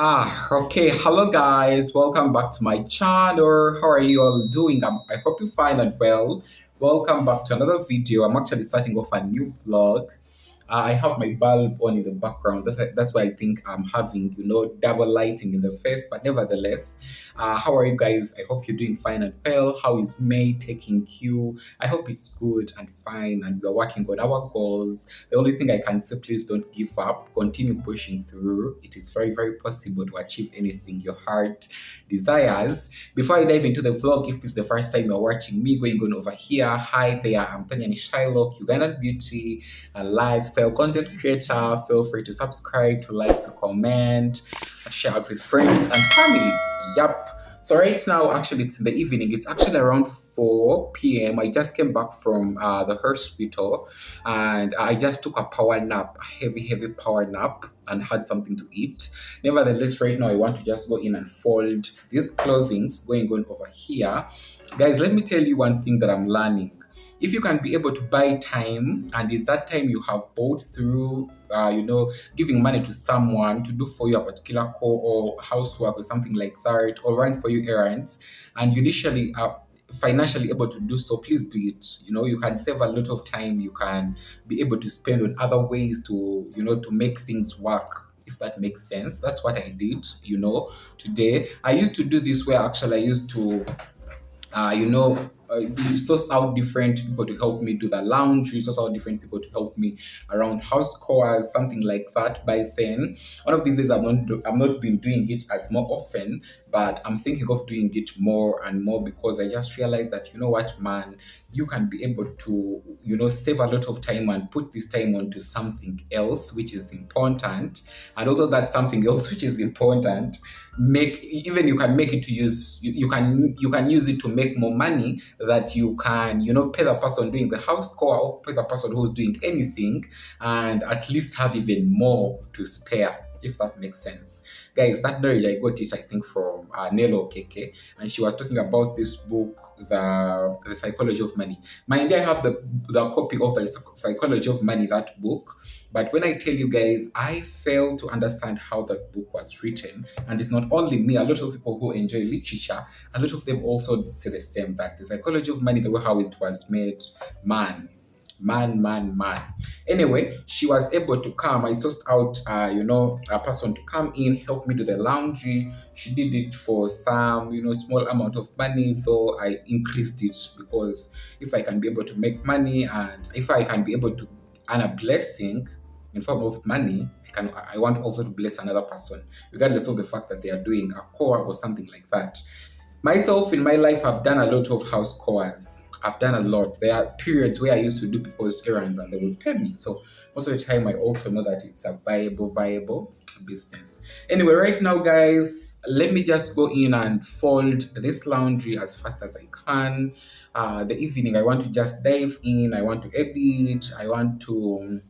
Okay. Hello, guys. Welcome back to my channel. How are you all doing? I hope you find it well. Welcome back to another video. I'm actually starting off a new vlog. I have my bulb on in the background. That's why I think I'm having, double lighting in the face. But nevertheless, how are you guys? I hope you're doing fine and well. How is May taking you? I hope it's good and fine and we're working on our goals. The only thing I can say, please don't give up. Continue pushing through. It is very, very possible to achieve anything your heart desires. Before I dive into the vlog, if this is the first time you're watching me, going on over here, hi there, I'm tanyanishailoc, Ugandan beauty and lifestyle content creator. Feel free to subscribe, to like, to comment, and share it with friends and family. Yup. So right now, actually, it's in the evening. It's actually around 4 p.m. I just came back from the hospital, and I just took a power nap, a heavy, heavy power nap, and had something to eat. Nevertheless, right now, I want to just go in and fold these clothings going on over here. Guys, let me tell you one thing that I'm learning. If you can be able to buy time, and in that time you have bought through, giving money to someone to do for you a particular call or housework or something like that, or run for you errands, and you initially are financially able to do so, please do it. You can save a lot of time. You can be able to spend on other ways to make things work, if that makes sense. That's what I did, today. I used to do this where actually I used to you source out different people to help me do the laundry, source out different people to help me around house chores, something like that. By then, one of these days I'm not been doing it as more often, but I'm thinking of doing it more and more because I just realized that what, man, you can be able to save a lot of time and put this time onto something else which is important, and also that something else which is important make even you can make it to use you can use it to make more money, that you can pay the person doing the house call or pay the person who's doing anything, and at least have even more to spare, if that makes sense. Guys, that knowledge I got it, I think, from Nelo Keke, and she was talking about this book, the Psychology of Money. Mind, I have the copy of the Psychology of Money, that book. But when I tell you guys, I fail to understand how that book was written. And it's not only me, a lot of people who enjoy literature, a lot of them also say the same, that the Psychology of Money, the way how it was made, man. Anyway, she was able to come. I sourced out, a person to come in, help me do the laundry. She did it for some, small amount of money, though I increased it because if I can be able to make money and if I can be able to earn a blessing in form of money, I want also to bless another person, regardless of the fact that they are doing a core or something like that. Myself, in my life, I've done a lot of house chores. I've done a lot. There are periods where I used to do people's errands and they would pay me. So most of the time, I also know that it's a viable business. Anyway, right now, guys, let me just go in and fold this laundry as fast as I can. The evening, I want to just dive in. I want to edit. I want to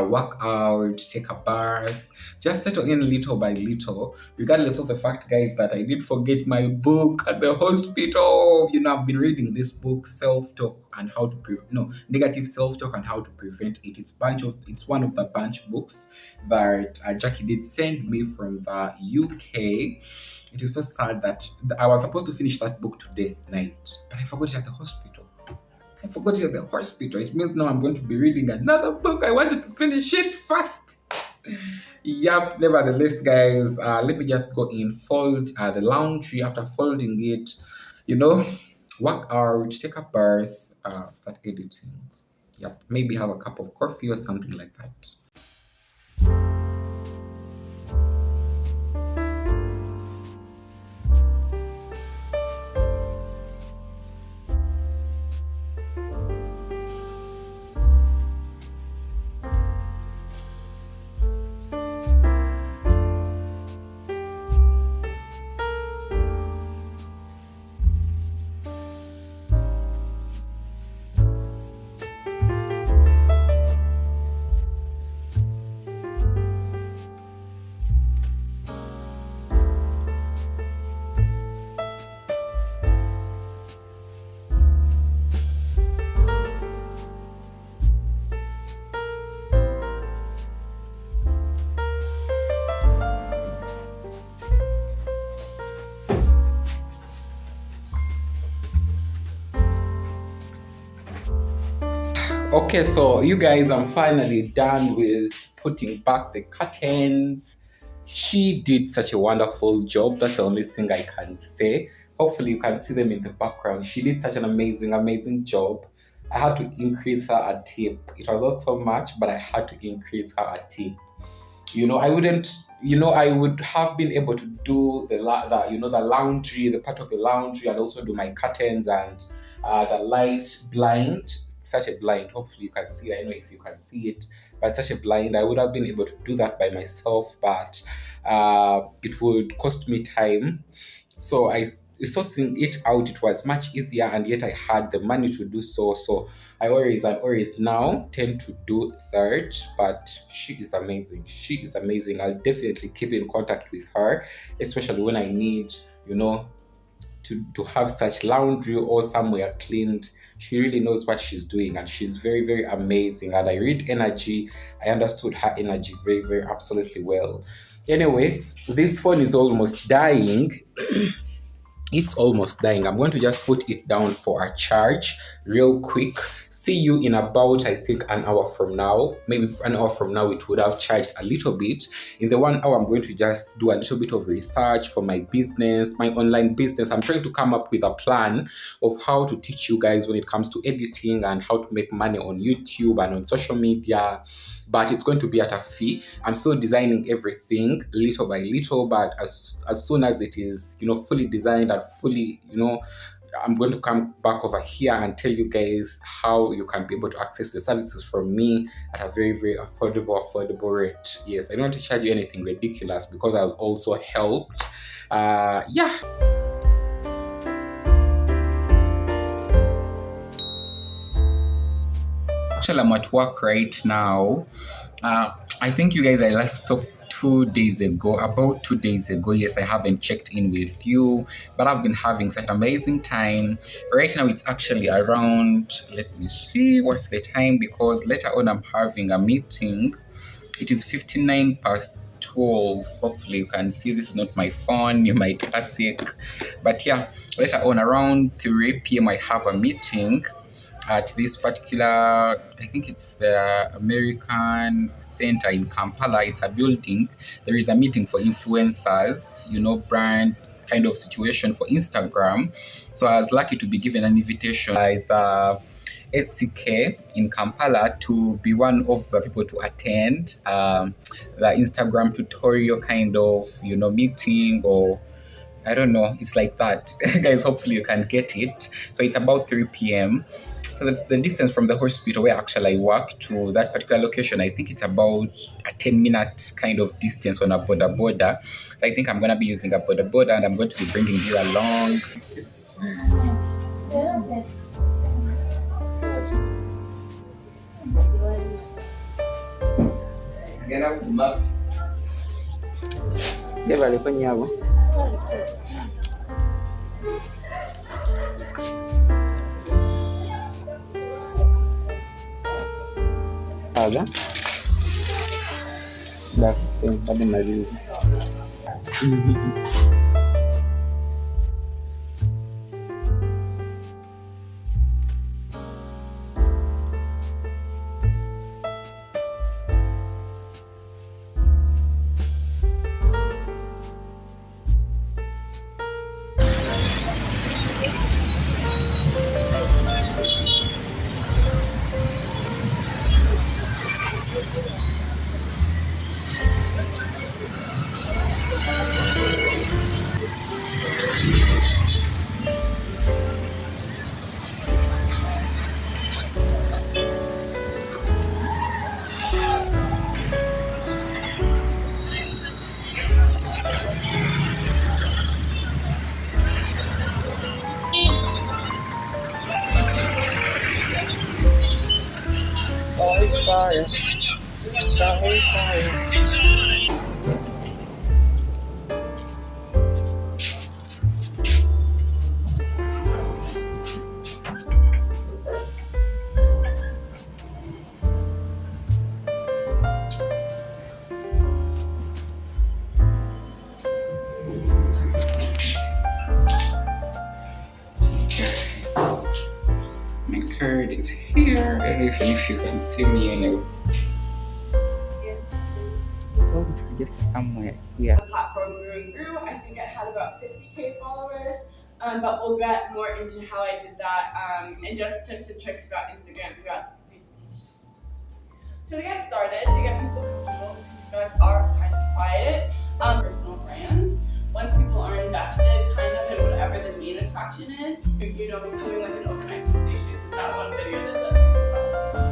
work out, take a bath, just settle in little by little, regardless of the fact, guys, that I did forget my book at the hospital. I've been reading this book, Self-Talk and How to Negative Self-Talk and How to Prevent It. It's one of the bunch books that Jackie did send me from the UK. It is so sad that I was supposed to finish that book today night, but I forgot it at the hospital. I forgot it at the hospital. It means now I'm going to be reading another book. I wanted to finish it fast. Yup, nevertheless, guys, let me just go in, fold the laundry. After folding it, work out, take a bath, start editing. Yep, maybe have a cup of coffee or something like that. Okay, so you guys, I'm finally done with putting back the curtains. She did such a wonderful job. That's the only thing I can say. Hopefully, you can see them in the background. She did such an amazing, amazing job. I had to increase her a tip. It was not so much, but I had to increase her a tip. I wouldn't, I would have been able to do the laundry, the part of the laundry, and also do my curtains and the light blind, such a blind. Hopefully you can see, I know if you can see it, but such a blind, I would have been able to do that by myself, but it would cost me time. So I sourcing it out, it was much easier, and yet I had the money to do so. So I always now tend to do third, but she is amazing. She is amazing. I'll definitely keep in contact with her, especially when I need, you know, to have such laundry or somewhere cleaned. She really knows what she's doing, and she's very, very amazing. And I read energy. I understood her energy very, very absolutely well. Anyway, this phone is almost dying. It's almost dying. I'm going to just put it down for a charge real quick. See you in about, I think, an hour from now. Maybe an hour from now, it would have charged a little bit. In the 1 hour, I'm going to just do a little bit of research for my business, my online business. I'm trying to come up with a plan of how to teach you guys when it comes to editing and how to make money on YouTube and on social media, but it's going to be at a fee. I'm still designing everything little by little, but as soon as it is, fully designed and fully, I'm going to come back over here and tell you guys how you can be able to access the services from me at a very, very affordable rate. Yes, I don't want to charge you anything ridiculous because I was also helped. Yeah. Actually, I'm at work right now. I think you guys, I last stopped 2 days ago, about 2 days ago. Yes, I haven't checked in with you, but I've been having such an amazing time. Right now, it's actually around, let me see, what's the time? Because later on, I'm having a meeting. It is 59 past 12. Hopefully, you can see this is not my phone. You might classic. But yeah, later on, around 3 p.m., I have a meeting at this particular, I think it's the American Center in Kampala. It's a building. There is a meeting for influencers, brand kind of situation for Instagram. So I was lucky to be given an invitation by the SCK in Kampala to be one of the people to attend the Instagram tutorial kind of, meeting, or I don't know. It's like that. Guys, hopefully you can get it. So it's about 3 p.m. So that's the distance from the hospital where actually I work to that particular location. I think it's about a 10-minute kind of distance on a border. So I think I'm going to be using a border, and I'm going to be bringing you along. Ada? Bakit? Sabi mali. is here. Even if you can see me anyway. Oh, just somewhere here. The platform grew and grew. I think it had about 50K followers. But we'll get more into how I did that and just tips and tricks about Instagram throughout this presentation. So to get started, to get people comfortable, because you guys are kind of quiet, personal brands. Once people are invested kind of in whatever the main attraction is, becoming like an overnight sensation. That one video that does super well.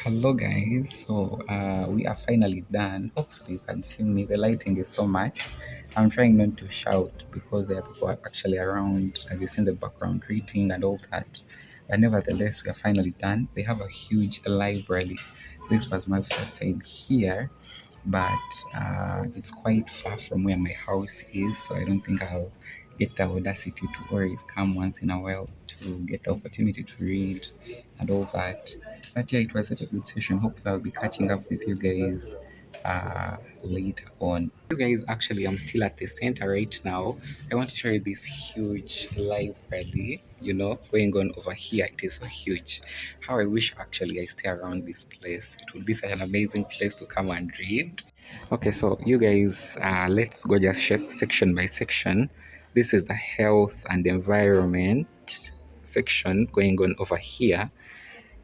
Hello guys, so we are finally done. Hopefully you can see me. The lighting is so much. I'm trying not to shout because there are people actually around, as you see in the background, reading and all that. But nevertheless, we are finally done. They have a huge library. This was my first time here, but it's quite far from where my house is, so I don't think I'll get the audacity to always come once in a while to get the opportunity to read and all that. But yeah, it was such a good session. Hope I'll be catching up with you guys later on. You guys, actually, I'm still at the center right now. I want to show you this huge library, going on over here. It is so huge. How I wish actually I stay around this place. It would be such an amazing place to come and read. Okay, so you guys, let's go just check section by section. This is the health and environment section going on over here.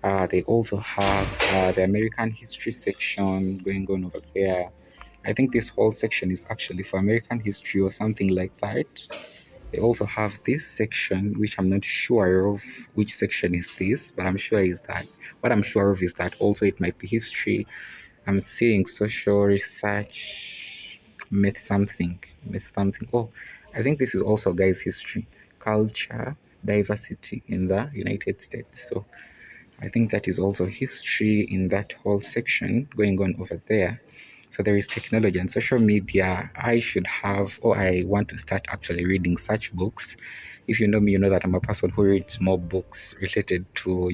They also have the American history section going on over there. I think this whole section is actually for American history or something like that. They also have this section, which I'm not sure of which section is this, but I'm sure is that what I'm sure of is that also it might be history. I'm seeing social research, myth something. Oh, I think this is also guys history, culture, diversity in the United States. So I think that is also history in that whole section going on over there. So there is technology and social media. I should have, or I want to start actually reading such books. If you know me, you know that I'm a person who reads more books related to,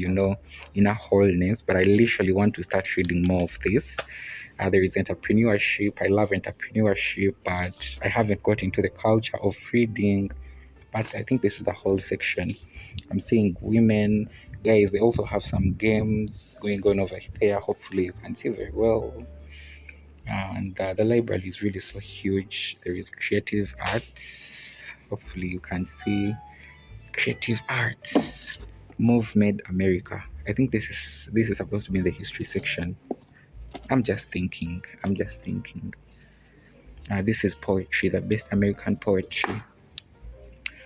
inner wholeness, but I literally want to start reading more of this. There is entrepreneurship. I love entrepreneurship, but I haven't got into the culture of reading. But I think this is the whole section. I'm seeing women. Guys, they also have some games going on over there. Hopefully you can see very well. And the library is really so huge. There is creative arts. Hopefully you can see creative arts. Move Made America. I think this is supposed to be in the history section. I'm just thinking. This is poetry, the best American poetry.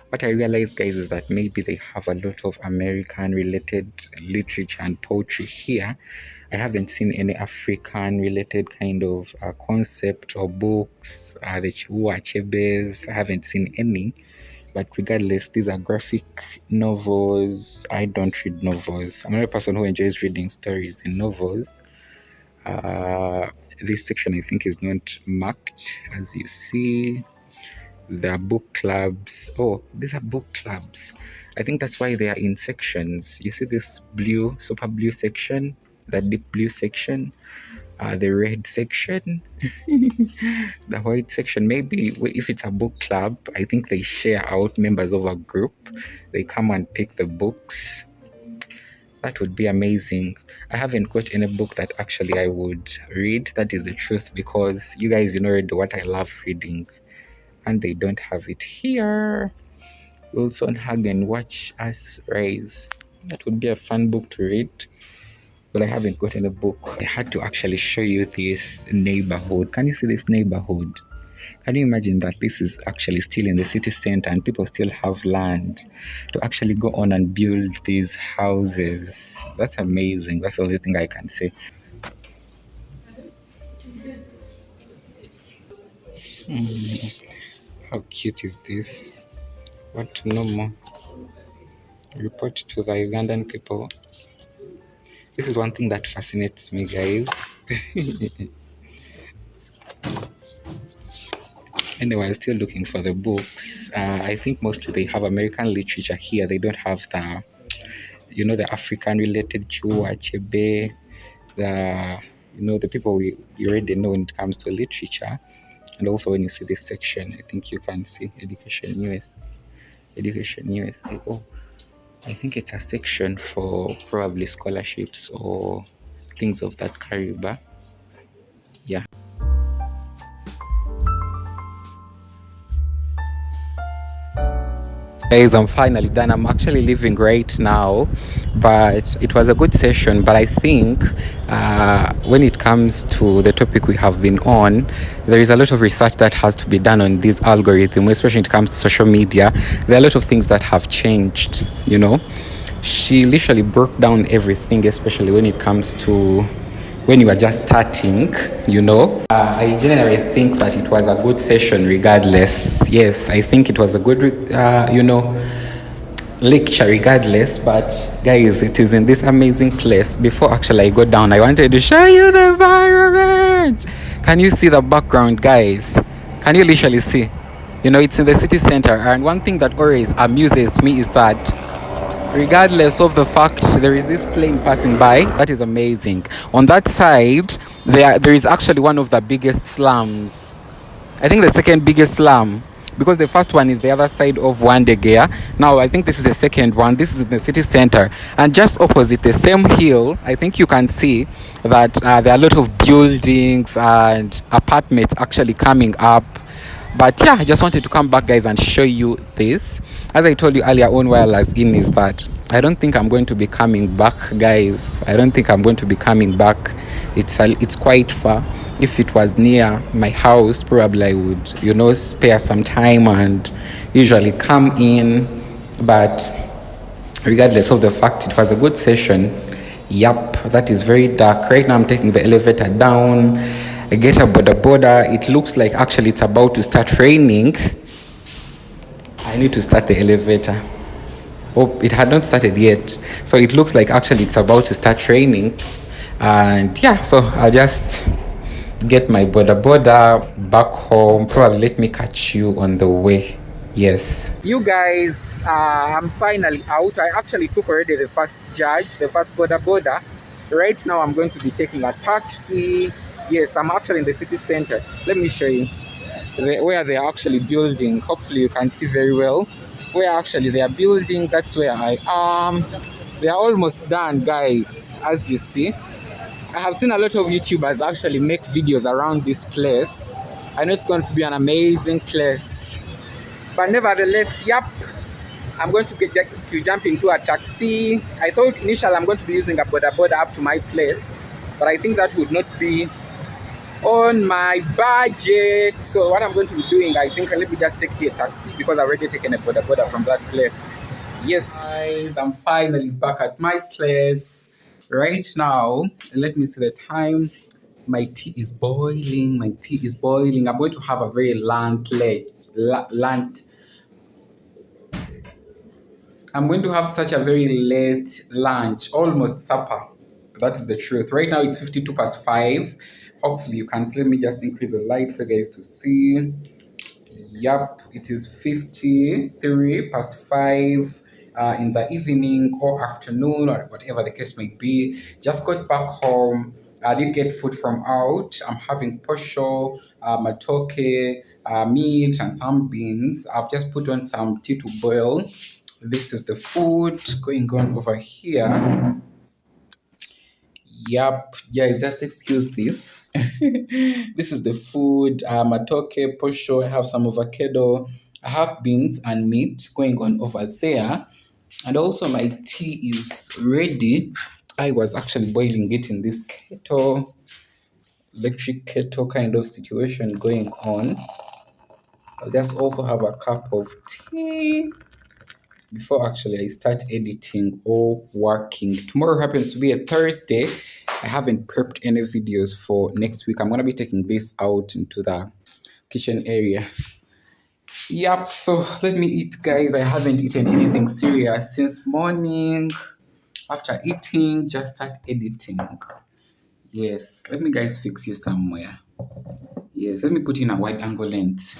What I realized, guys, is that maybe they have a lot of American related literature and poetry here. I haven't seen any African related kind of concept or books, the Chihuahua Chebes. I haven't seen any. But regardless, these are graphic novels. I don't read novels. I'm not a person who enjoys reading stories in novels. This section, I think, is not marked, as you see. There are book clubs. Oh, these are book clubs. I think that's why they are in sections. You see this blue, super blue section, the deep blue section, the red section, the white section. Maybe if it's a book club, I think they share out members of a group. They come and pick the books. That would be amazing. I haven't got any book that actually I would read. That is the truth, because you guys, already what I love reading. And they don't have it here. Wilson Hug and Watch Us Rise. That would be a fun book to read, but I haven't gotten a book. I had to actually show you this neighborhood. Can you see this neighborhood? Can you imagine that this is actually still in the city center and people still have land to actually go on and build these houses? That's amazing. That's the only thing I can say. How cute is this? Want to know more? Report to the Ugandan people. This is one thing that fascinates me, guys. Anyway, I'm still looking for the books. I think mostly they have American literature here. They don't have the African related Chua, Chebe, the people we already know when it comes to literature. And also when you see this section, I think you can see Education USA. Oh, I think it's a section for probably scholarships or things of that caliber. Yeah. Guys, I'm finally done. I'm actually leaving right now, but it was a good session. But I think when it comes to the topic we have been on, there is a lot of research that has to be done on this algorithm, especially when it comes to social media. There are a lot of things that have changed. She literally broke down everything, especially when it comes to when you are just starting. I generally think that it was a good session regardless. Yes, I think it was a good lecture regardless. But guys, it is in this amazing place. Before actually I go down, I wanted to show you the environment. Can you see the background, guys? Can you literally see? It's in the city center. And one thing that always amuses me is that regardless of the fact there is this plane passing by, that is amazing. On that side, there is actually one of the biggest slums. I think the second biggest slum, because the first one is the other side of Wandegea. Now I think this is the second one. This is in the city center, and just opposite the same hill, I think you can see that there are a lot of buildings and apartments actually coming up. But yeah, I just wanted to come back, guys, and show you this. As I told you earlier on while I was in, is that I don't think I'm going to be coming back, guys. I don't think I'm going to be coming back. It's quite far. If it was near my house, probably I would, spare some time and usually come in. But regardless of the fact, it was a good session. Yup, that is very dark. Right now, I'm taking the elevator down. I get a border. It looks like actually it's about to start raining. I need to start the elevator. Oh, it had not started yet. So it looks like actually it's about to start raining. And yeah, so I'll just get my border back home. Probably let me catch you on the way. Yes. You guys, I'm finally out. I actually took already the first border. Right now I'm going to be taking a taxi. Yes, I'm actually in the city center. Let me show you where they are actually building. Hopefully you can see very well where actually they are building. That's where I am. They are almost done, guys, as you see. I have seen a lot of YouTubers actually make videos around this place. I know it's going to be an amazing place. But nevertheless, yep, I'm going to jump into a taxi. I thought initially I'm going to be using a border up to my place, but I think that would not be on my budget. So what I'm going to be doing, I think let me just take a taxi because I've already taken a border from that place. Yes, guys, I'm finally back at my place right now. Let me see the time. My tea is boiling. I'm going to have a very I'm going to have such a very late lunch, almost supper. That is the truth. Right now it's 52 past 5. Hopefully you can let me just increase the light for you guys to see. Yup, it is 53 past 5 in the evening or afternoon or whatever the case may be. Just got back home. I did get food from out. I'm having posho, matoke, meat, and some beans. I've just put on some tea to boil. This is the food going on over here. Yup, yeah, just excuse this. This is the food. Matoke, posho, I have some avocado, I have beans and meat going on over there. And also my tea is ready. I was actually boiling it in this kettle, electric kettle kind of situation going on. I just also have a cup of tea before actually I start editing or working. Tomorrow happens to be a Thursday. I haven't prepped any videos for next week. I'm gonna be taking this out into the kitchen area. Yep, so let me eat, guys. I haven't eaten anything serious since morning. After eating, just start editing. Yes, let me guys fix you somewhere. Yes, let me put in a wide angle lens.